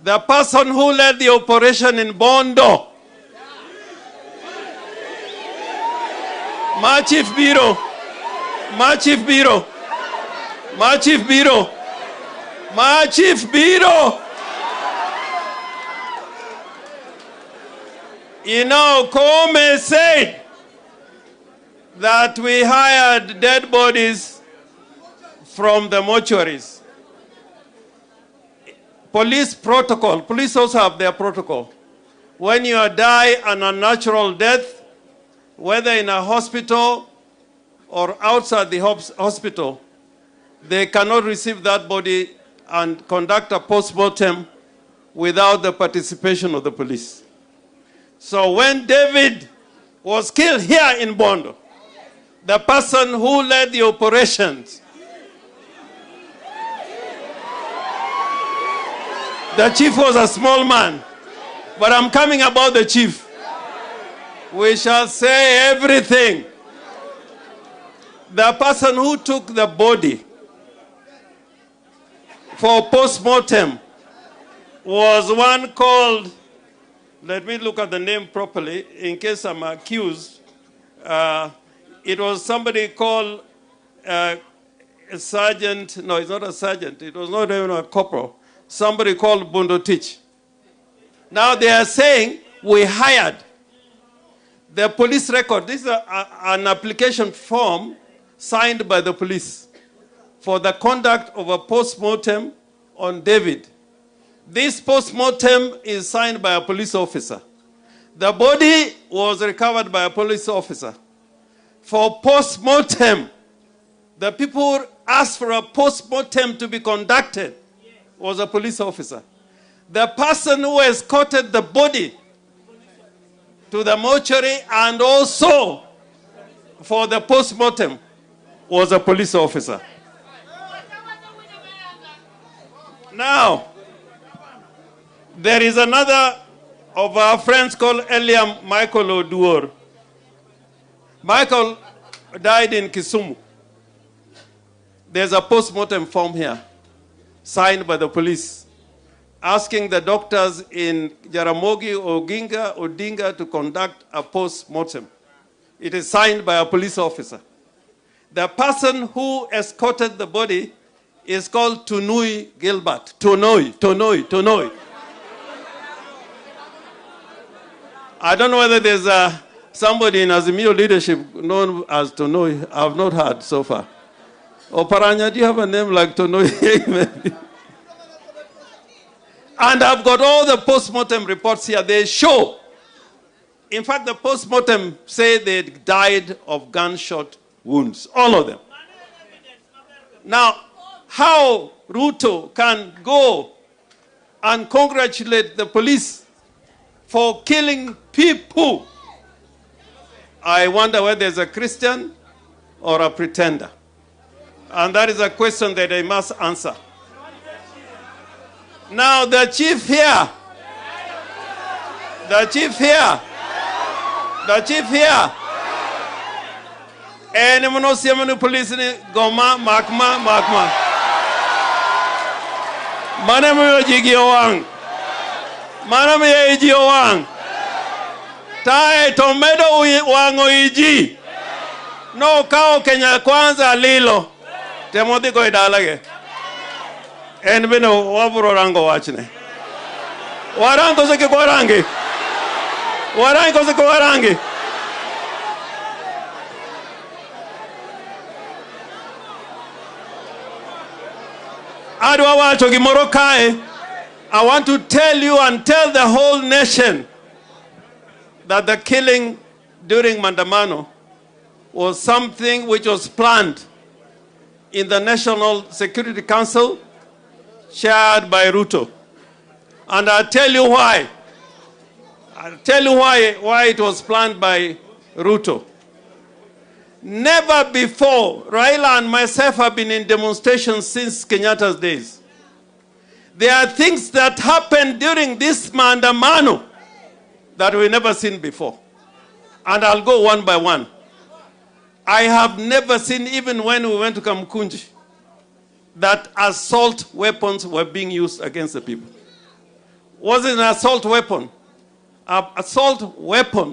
The person who led the operation in Bondo, my chief bureau, my chief bureau, my chief bureau, my chief bureau. You know, Kome said that we hired dead bodies from the mortuaries. Police protocol, police also have their protocol. When you die an unnatural death, whether in a hospital or outside the hospital, they cannot receive that body and conduct a post-mortem without the participation of the police. So when David was killed here in Bondo, the person who led the operations, the chief was a small man, but I'm coming about the chief. We shall say everything. The person who took the body for post-mortem was one called, let me look at the name properly in case I'm accused. It was somebody called a sergeant. No, it's not a sergeant. It was not even a corporal. Somebody called Bundotich. Now they are saying we hired the police record. This is an application form signed by the police for the conduct of a post-mortem on David. This post-mortem is signed by a police officer. The body was recovered by a police officer. For post-mortem, the people asked for a post-mortem to be conducted was a police officer. The person who escorted the body to the mortuary and also for the post-mortem was a police officer. Now, there is another of our friends called Eliam Michael Oduor. Michael died in Kisumu. There's a post-mortem form here, signed by the police, asking the doctors in Jaramogi Odinga to conduct a post-mortem. It is signed by a police officer. The person who escorted the body is called Tunui Gilbert. Tunoi. I don't know whether there's somebody in Azimio leadership known as Tunoi. I have not heard so far. Oparanya, do you have a name like Tunoi? And I've got all the post-mortem reports here. They show, in fact, the post-mortem say they died of gunshot wounds, all of them. Now, how Ruto can go and congratulate the police for killing people, I wonder whether there's a Christian or a pretender. And that is a question that they must answer. Now, the chief here, and the police ni goma makma. Manamo jigiowang. Manamo jigiowang. Tai tomedo wango iji. No kao Kenya kwanza lilo. Temodi ko idalage. En bino waburo rango wachne. Warango se ke warangi. Warango se ke warangi. Adwa wacho gimoro kae. I want to tell you and tell the whole nation that the killing during Maandamano was something which was planned in the National Security Council chaired by Ruto. And I'll tell you why. I'll tell you why it was planned by Ruto. Never before, Raila and myself have been in demonstrations since Kenyatta's days. There are things that happened during this Maandamano that we've never seen before. And I'll go one by one. I have never seen, even when we went to Kamkunji, that assault weapons were being used against the people. was an assault weapon. An assault weapon